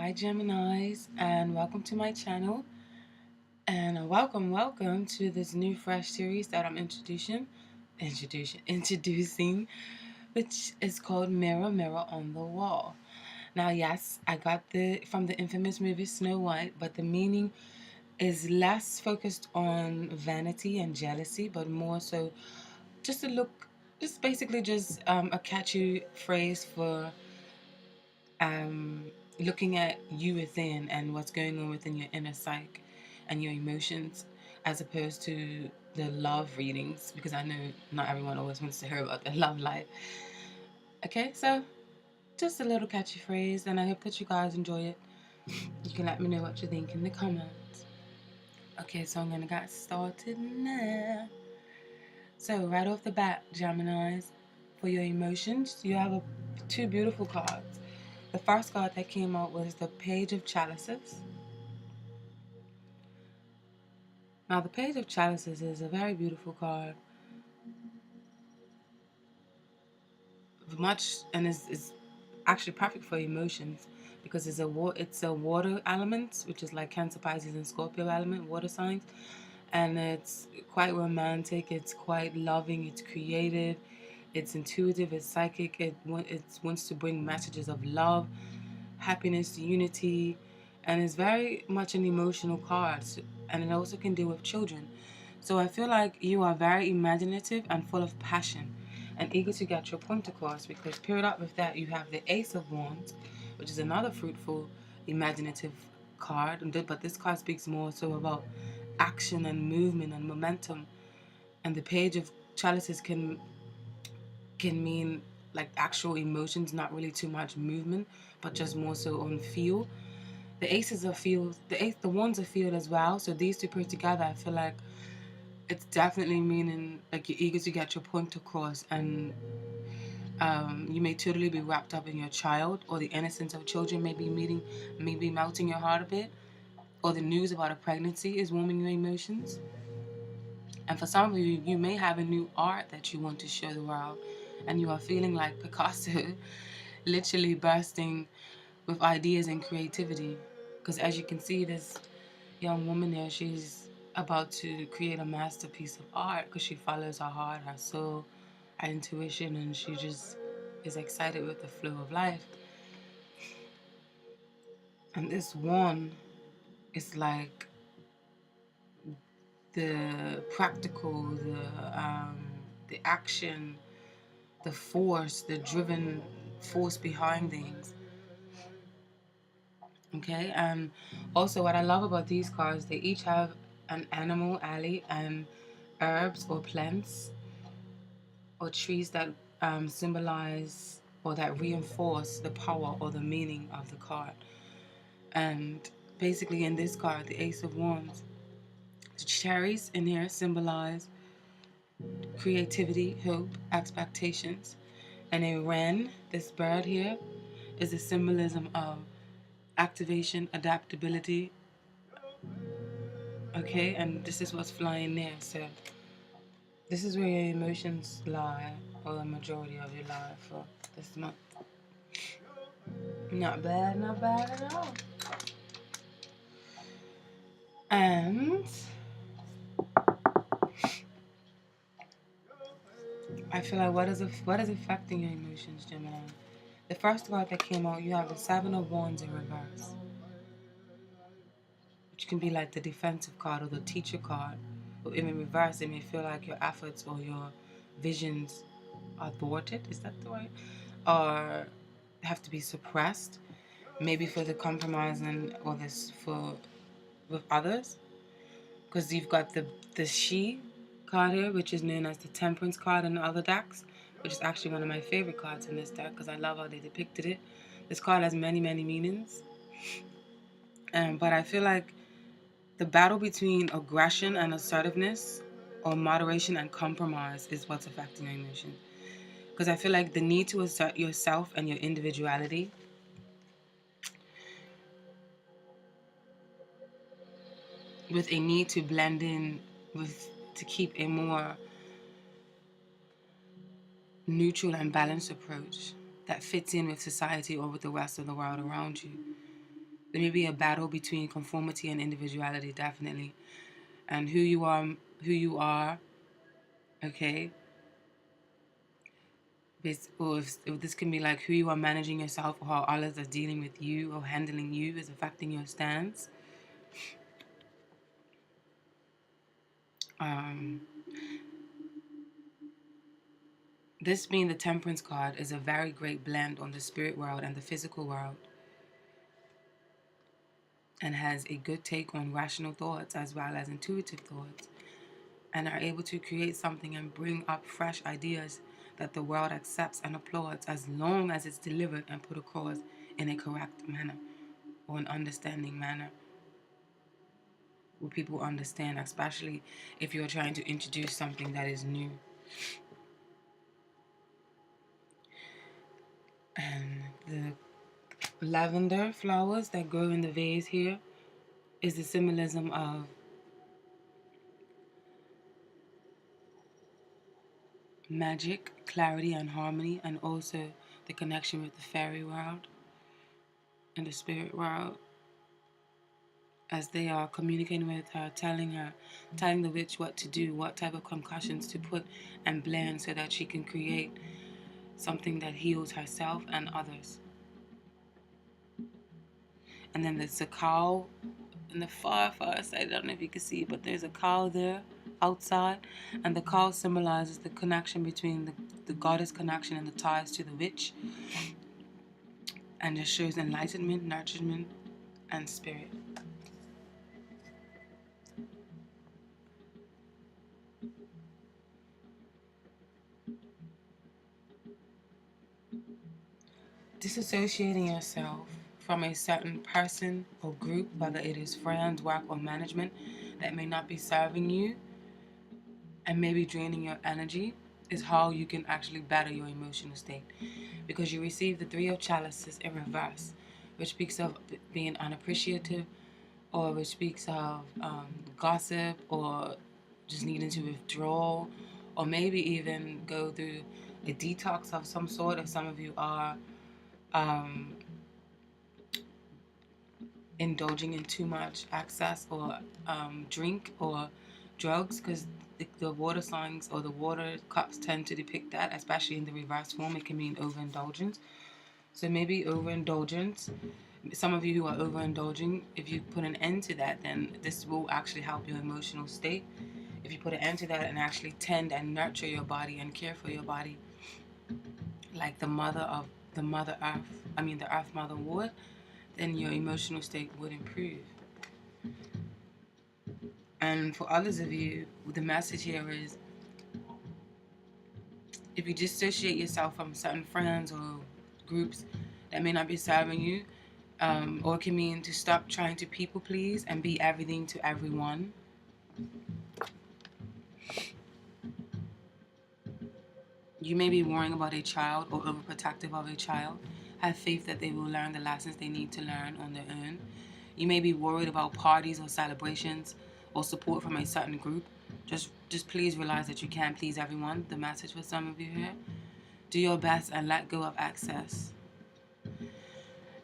Hi Geminis, and welcome to my channel, and welcome to this new fresh series that I'm introducing, which is called Mirror Mirror on the Wall. Now, yes, I got the from the infamous movie Snow White, but the meaning is less focused on vanity and jealousy, but more so just a look, just basically just a catchy phrase for um, looking at you within and what's going on within your inner psyche and your emotions, as opposed to the love readings, because I know not everyone always wants to hear about their love life. Okay, so just a little catchy phrase, and I hope that you guys enjoy it. You can let me know what you think in the comments. Okay, so I'm gonna get started now. So right off the bat, Geminis, for your emotions, you have two beautiful cards. The first card that came out was the Page of Chalices. Now, the Page of Chalices is a very beautiful card, and is actually perfect for emotions because it's a water element, which is like Cancer, Pisces, and Scorpio element, water signs, and it's quite romantic. It's quite loving. It's creative. It's intuitive. It's psychic. It wants to bring messages of love, happiness, unity, and it's very much an emotional card. And it also can deal with children. So I feel like you are very imaginative and full of passion and eager to get your point across, because paired up with that you have the Ace of Wands, which is another fruitful, imaginative card. But this card speaks more so about action and movement and momentum. And the Page of Chalices can mean like actual emotions, not really too much movement, but just more so on feel. The aces are field, the wands are field as well. So these two put together, I feel like it's definitely meaning like you're eager to get your point across, and you may totally be wrapped up in your child, or the innocence of children maybe melting your heart a bit, or the news about a pregnancy is warming your emotions. And for some of you, you may have a new art that you want to show the world, and you are feeling like Picasso, literally bursting with ideas and creativity. Because as you can see, this young woman there, she's about to create a masterpiece of art because she follows her heart, her soul, her intuition, and she just is excited with the flow of life. And this one is like the practical, the action, the force, the driven force behind things. Okay, and also what I love about these cards, they each have an animal alley and herbs or plants or trees that symbolize or that reinforce the power or the meaning of the card. And basically, in this card, the Ace of Wands, the cherries in here symbolize creativity, hope, expectations. And a wren, this bird here, is a symbolism of activation, adaptability. Okay, and this is what's flying there. So this is where your emotions lie, or the majority of your life for this month. Not bad, not bad at all. And I feel like what is affecting your emotions, Gemini? The first card that came out, you have the Seven of Wands in reverse, which can be like the defensive card or the teacher card. Or in reverse, it may feel like your efforts or your visions are thwarted. Is that the right? Or have to be suppressed, maybe for the compromise and or this for with others, because you've got the she card here, which is known as the Temperance card in the other decks, which is actually one of my favorite cards in this deck because I love how they depicted it. This card has many meanings, but I feel like the battle between aggression and assertiveness, or moderation and compromise, is what's affecting your emotion. Because I feel like the need to assert yourself and your individuality, with a need to blend in with, to keep a more neutral and balanced approach that fits in with society or with the rest of the world around you. There may be a battle between conformity and individuality, definitely. And who you are, okay? Or if this can be like who you are managing yourself, or how others are dealing with you or handling you is affecting your stance. Um, this being the Temperance card is a very great blend on the spirit world and the physical world, and has a good take on rational thoughts as well as intuitive thoughts, and are able to create something and bring up fresh ideas that the world accepts and applauds, as long as it's delivered and put across in a correct manner or an understanding manner where people understand, especially if you're trying to introduce something that is new. And the lavender flowers that grow in the vase here is the symbolism of magic, clarity, and harmony, and also the connection with the fairy world and the spirit world, as they are communicating with her, telling the witch what to do, what type of concussions to put and blend so that she can create something that heals herself and others. And then there's a cow in the far side. I don't know if you can see, but there's a cow there outside, and the cow symbolizes the connection between the goddess connection and the ties to the witch, and it shows enlightenment, nurturement, and spirit. Disassociating yourself from a certain person or group, whether it is friends, work, or management, that may not be serving you and maybe draining your energy, is how you can actually better your emotional state. Because you receive the Three of Chalices in reverse, which speaks of being unappreciative, or which speaks of gossip, or just needing to withdraw, or maybe even go through a detox of some sort if some of you are indulging in too much excess or drink or drugs, because the water signs or the water cups tend to depict that, especially in the reverse form. It can mean overindulgence. So maybe overindulgence, some of you who are overindulging, if you put an end to that, then this will actually help your emotional state. If you put an end to that and actually tend and nurture your body and care for your body like the mother earth, the earth mother would, then your emotional state would improve. And for others of you, the message here is, if you dissociate yourself from certain friends or groups that may not be serving you, or it can mean to stop trying to people please and be everything to everyone. You may be worrying about a child or overprotective of a child. Have faith that they will learn the lessons they need to learn on their own. You may be worried about parties or celebrations or support from a certain group. Just please realize that you can't please everyone. The message for some of you here. Do your best and let go of excess.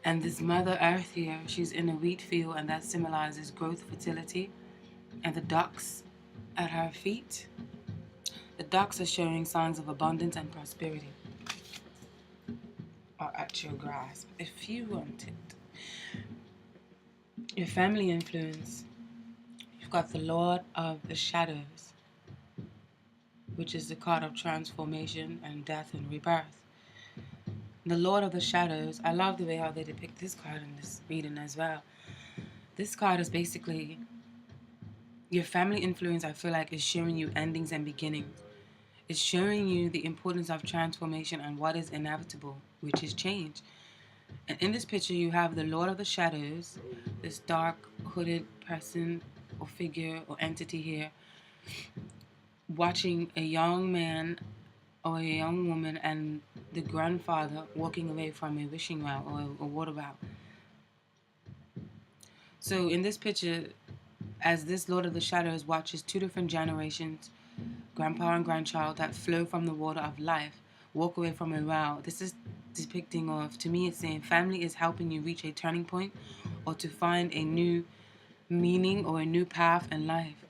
And this Mother Earth here, she's in a wheat field, and that symbolizes growth, fertility. And the ducks at her feet, the ducks are showing signs of abundance and prosperity, are at your grasp if you want it. Your family influence, you've got the Lord of the Shadows, which is the card of transformation and death and rebirth. The Lord of the Shadows, I love the way how they depict this card in this reading as well. This card is basically your family influence. I feel like is showing you endings and beginnings. It's showing you the importance of transformation and what is inevitable, which is change. And in this picture, you have the Lord of the Shadows, this dark hooded person or figure or entity here, watching a young man or a young woman and the grandfather walking away from a wishing well or a water well. So in this picture, as this Lord of the Shadows watches two different generations, grandpa and grandchild, that flow from the water of life, walk away from a well. This is depicting of, to me, it's saying family is helping you reach a turning point or to find a new meaning or a new path in life.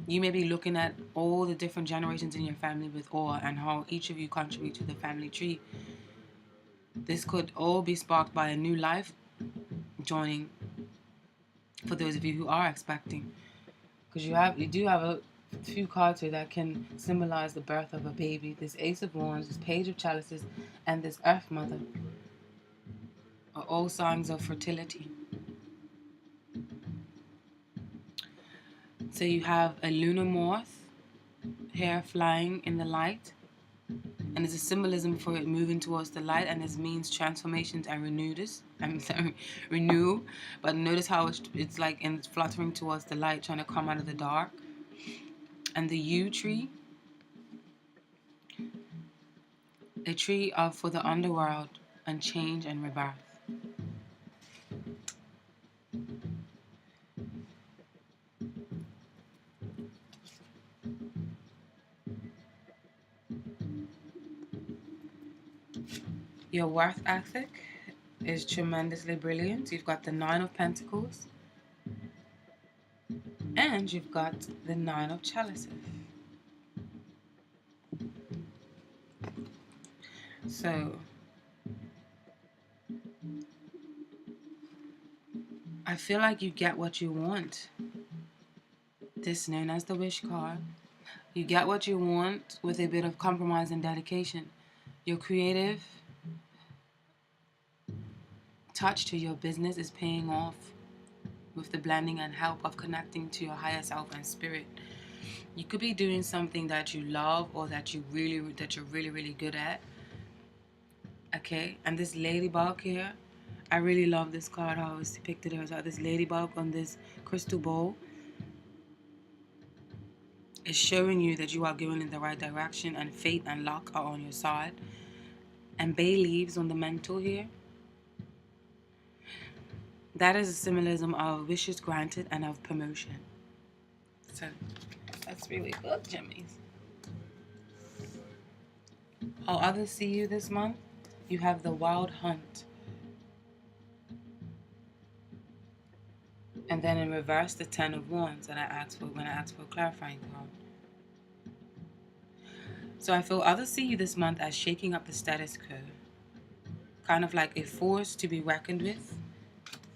You may be looking at all the different generations in your family with awe and how each of you contribute to the family tree. This could all be sparked by a new life joining for those of you who are expecting. Because you do have a few cards here that can symbolize the birth of a baby. This Ace of Wands, this Page of Chalices, and this Earth Mother are all signs of fertility. So you have a lunar moth here flying in the light, and there's a symbolism for it moving towards the light, and this means transformations and renewal. But notice how it's like it's fluttering towards the light, trying to come out of the dark. And the yew tree, a tree for the underworld and change and rebirth. Your worth ethic is tremendously brilliant. You've got the Nine of Pentacles, and you've got the Nine of Chalices. So I feel like you get what you want. This known as the wish card. You get what you want with a bit of compromise and dedication. Your creative touch to your business is paying off with the blending and help of connecting to your higher self and spirit. You could be doing something that you love or that you're really good at. Okay, and this ladybug here, I really love this card, how it's depicted here. So this ladybug on this crystal ball is showing you that you are going in the right direction, and fate and luck are on your side. And bay leaves on the mantle here, that is a symbolism of wishes granted and of promotion. So that's really good, Gemini's. How others see you this month, you have the Wild Hunt. And then in reverse, the Ten of Wands that I asked for when I asked for a clarifying card. So I feel others see you this month as shaking up the status quo. Kind of like a force to be reckoned with.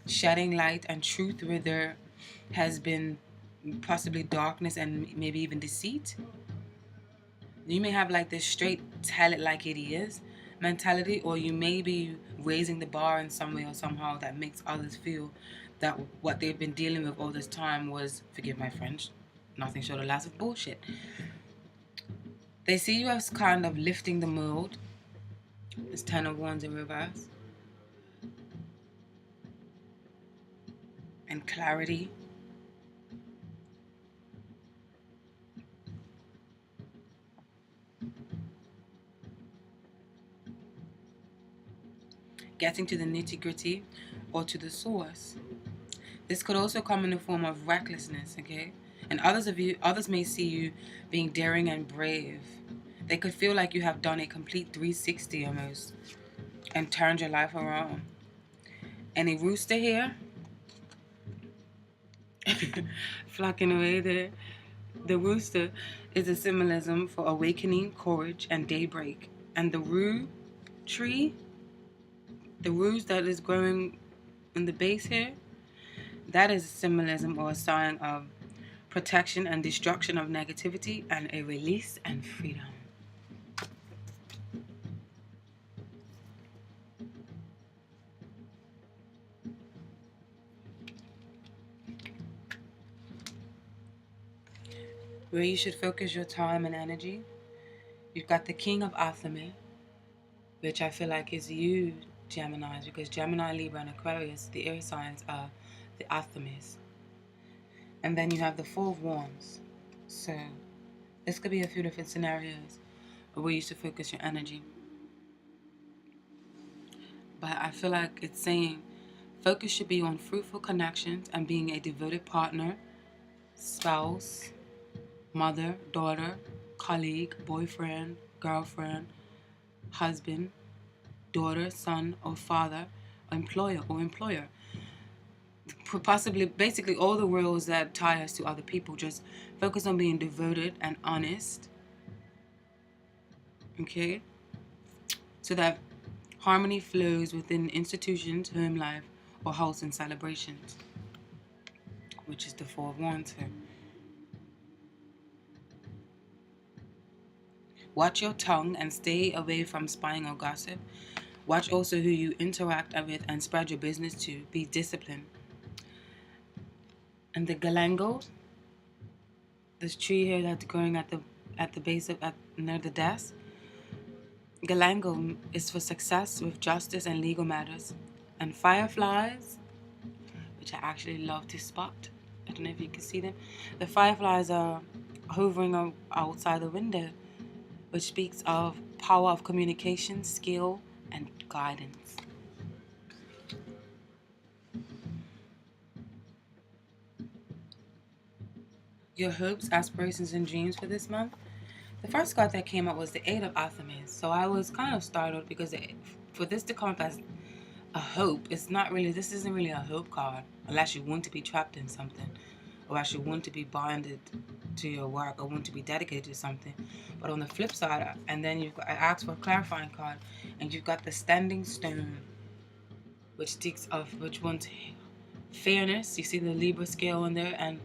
Shedding light and truth where there has been possibly darkness and maybe even deceit. You may have like this straight tell it like it is mentality, or you may be raising the bar in some way or somehow that makes others feel that what they've been dealing with all this time was, forgive my French, nothing short of lots of bullshit. They see you as kind of lifting the mood. It's Ten of Wands in reverse. And clarity. Getting to the nitty-gritty or to the source. This could also come in the form of recklessness, okay? And others may see you being daring and brave. They could feel like you have done a complete 360 almost and turned your life around. And a rooster here, flocking away there. The rooster is a symbolism for awakening, courage, and daybreak. And the rue tree, the ruse that is growing in the base here, that is a symbolism or a sign of protection and destruction of negativity and a release and freedom. Where you should focus your time and energy, you've got the King of Athame, which I feel like is you, Geminis, because Gemini, Libra, and Aquarius, the air signs, are the Athames. And then you have the Four of Wands. So this could be a few different scenarios where you should focus your energy. But I feel like it's saying focus should be on fruitful connections and being a devoted partner, spouse, mother, daughter, colleague, boyfriend, girlfriend, husband, daughter, son, or father, employer or employer. possibly, basically all the rules that tie us to other people. Just focus on being devoted and honest, okay? So that harmony flows within institutions, home life, or wholesome celebrations, which is the Four of Wands here. Watch your tongue and stay away from spying or gossip. Watch also who you interact with and spread your business to. Be disciplined. And the galango, this tree here that's growing at the base of near the desk. Galango is for success with justice and legal matters. And fireflies, which I actually love to spot. I don't know if you can see them. The fireflies are hovering outside the window, which speaks of power of communication, skill, and guidance. Your hopes, aspirations, and dreams for this month. The first card that came up was the Eight of Athames. So I was kind of startled because for this to come up as a hope, this isn't really a hope card unless you want to be trapped in something, or else you want to be bonded to your work or want to be dedicated to something. But on the flip side, and then I asked for a clarifying card, and you've got the Standing Stone, which speaks of which one's fairness. You see the Libra scale in there, and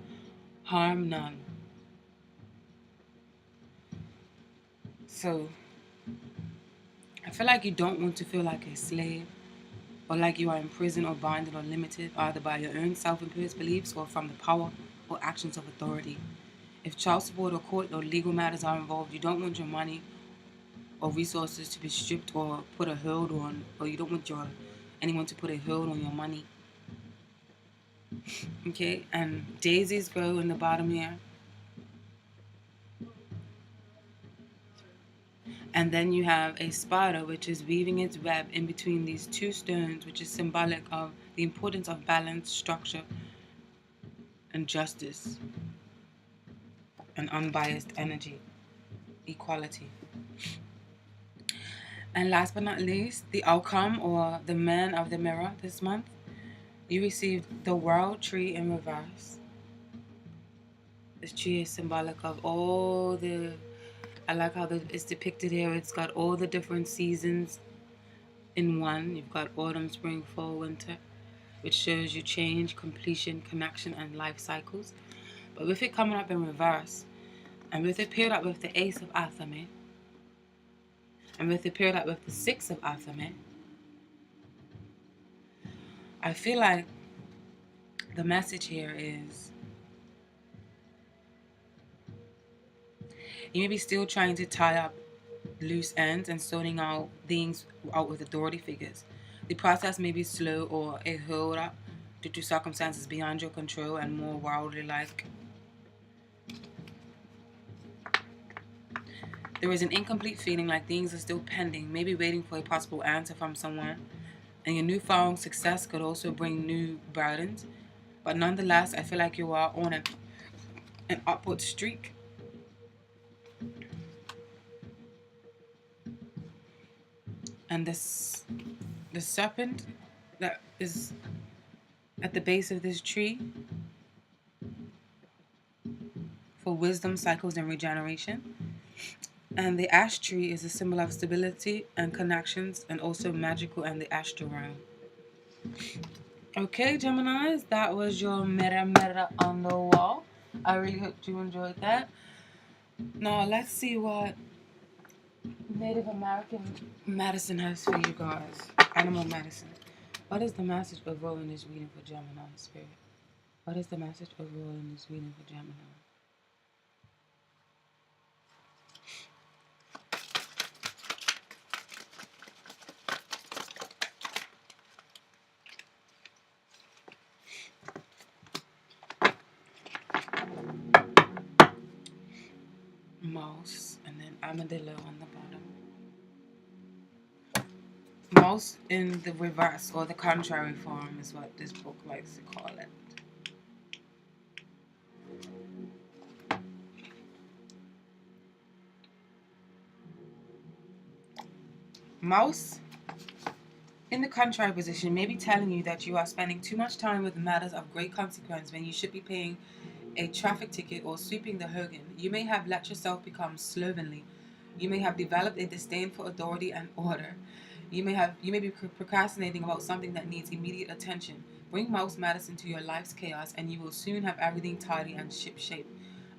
harm none. So I feel like you don't want to feel like a slave, or like you are in prison or binded or limited, either by your own self-imposed beliefs or from the power or actions of authority. If child support or court or legal matters are involved, you don't want your money or resources to be stripped or put a hold on, or you don't want anyone to put a hold on your money. Okay, and daisies grow in the bottom here. And then you have a spider which is weaving its web in between these two stones, which is symbolic of the importance of balance, structure, and justice, and unbiased energy, equality. And last but not least, the outcome or the man of the mirror this month. You received the World Tree in reverse. This tree is symbolic of all the, I like how it's depicted here. It's got all the different seasons in one. You've got autumn, spring, fall, winter, which shows you change, completion, connection, and life cycles. But with it coming up in reverse, and with it paired up with the Ace of Athame, and with it paired up with the Six of Athame, I feel like the message here is you may be still trying to tie up loose ends and sorting out things out with authority figures. The process may be slow or a hold up due to circumstances beyond your control and more worldly like. There is an incomplete feeling like things are still pending, maybe waiting for a possible answer from someone. And your newfound success could also bring new burdens. But nonetheless, I feel like you are on an upward streak. And the serpent that is at the base of this tree for wisdom, cycles, and regeneration. And the ash tree is a symbol of stability and connections, and also magical and the astral realm. Okay, Geminis, that was your mirror on the wall. I really hope you enjoyed that. Now let's see what Native American medicine has for you guys. Animal medicine. What is the message overall in this reading for Gemini, Spirit? What is the message overall in this reading for Gemini? Mouse, and then armadillo on the bottom. Mouse in the reverse, or the contrary form, is what this book likes to call it. Mouse In the contrary position, may be telling you that you are spending too much time with matters of great consequence when you should be paying a traffic ticket or sweeping the Hogan. You may have let yourself become slovenly. You may have developed a disdain for authority and order. You may be procrastinating about something that needs immediate attention. Bring mouse matters into your life's chaos, and you will soon have everything tidy and ship-shape.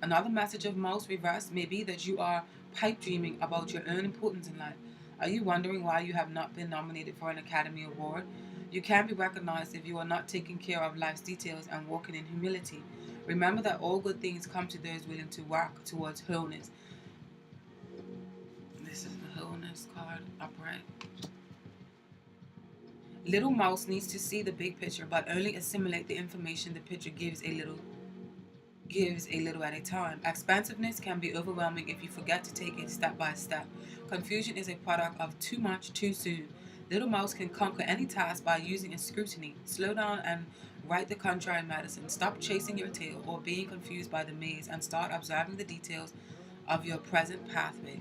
Another message of mouse reverse may be that you are pipe dreaming about your own importance in life. Are you wondering why you have not been nominated for an Academy Award? You can be recognized if you are not taking care of life's details and walking in humility. Remember that all good things come to those willing to work towards wholeness. This is the wholeness card, upright. Little mouse needs to see the big picture, but only assimilate the information the picture gives a little at a time. Expansiveness can be overwhelming if you forget to take it step by step. Confusion is a product of too much too soon. Little mouse can conquer any task by using its scrutiny. Slow down and write the contrary medicine. Stop chasing your tail or being confused by the maze and start observing the details of your present pathway.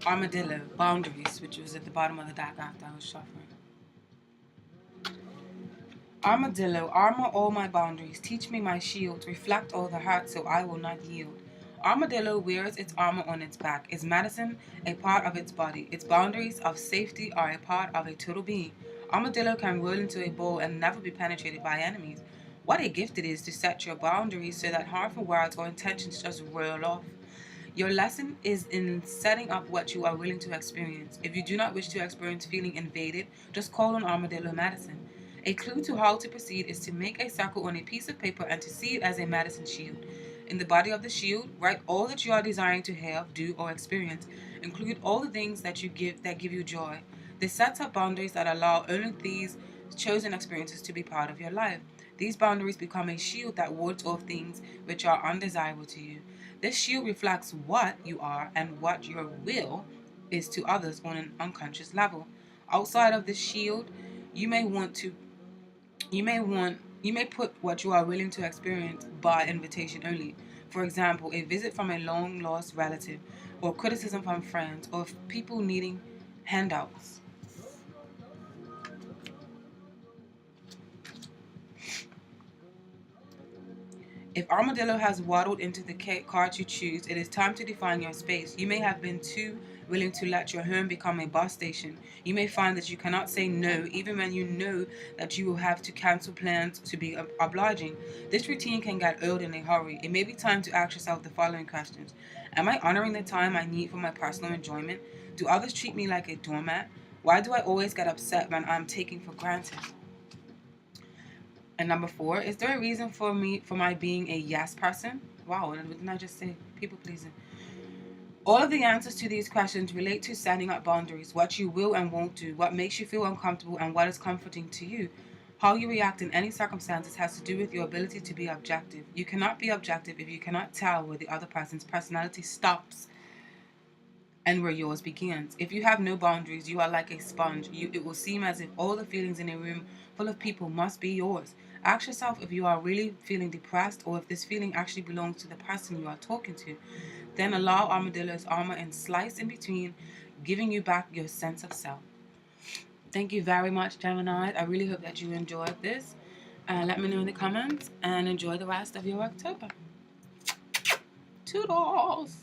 Armadillo, boundaries, which was at the bottom of the deck after I was shuffling. Armadillo, armor all my boundaries, teach me my shield, reflect all the hurt so I will not yield. Armadillo wears its armor on its back. Is medicine a part of its body? Its boundaries of safety are a part of a total being. Armadillo can roll into a ball and never be penetrated by enemies. What a gift it is to set your boundaries so that harmful words or intentions just roll off. Your lesson is in setting up what you are willing to experience. If you do not wish to experience feeling invaded, just call on Armadillo Medicine. A clue to how to proceed is to make a circle on a piece of paper and to see it as a medicine shield. In the body of the shield, write all that you are desiring to have, do, or experience. Include all the things that give you joy. This sets up boundaries that allow only these chosen experiences to be part of your life. These boundaries become a shield that wards off things which are undesirable to you. This shield reflects what you are and what your will is to others on an unconscious level. Outside of the shield, you may want to you may put what you are willing to experience by invitation only. For example, a visit from a long lost relative, or criticism from friends, or people needing handouts. If Armadillo has waddled into the card you choose, it is time to define your space. You may have been too willing to let your home become a bus station. You may find that you cannot say no even when you know that you will have to cancel plans to be obliging. This routine can get old in a hurry. It may be time to ask yourself the following questions. Am I honoring the time I need for my personal enjoyment? Do others treat me like a doormat? Why do I always get upset when I'm taken for granted? And number 4, is there a reason for my being a yes person? Wow, didn't I just say people pleasing? All of the answers to these questions relate to setting up boundaries, what you will and won't do, what makes you feel uncomfortable, and what is comforting to you. How you react in any circumstances has to do with your ability to be objective. You cannot be objective if you cannot tell where the other person's personality stops and where yours begins. If you have no boundaries, you are like a sponge. It will seem as if all the feelings in a room full of people must be yours. Ask yourself if you are really feeling depressed or if this feeling actually belongs to the person you are talking to. Then allow Armadillo's armor and slice in between, giving you back your sense of self. Thank you very much, Gemini. I really hope that you enjoyed this. Let me know in the comments and enjoy the rest of your October. Toodles!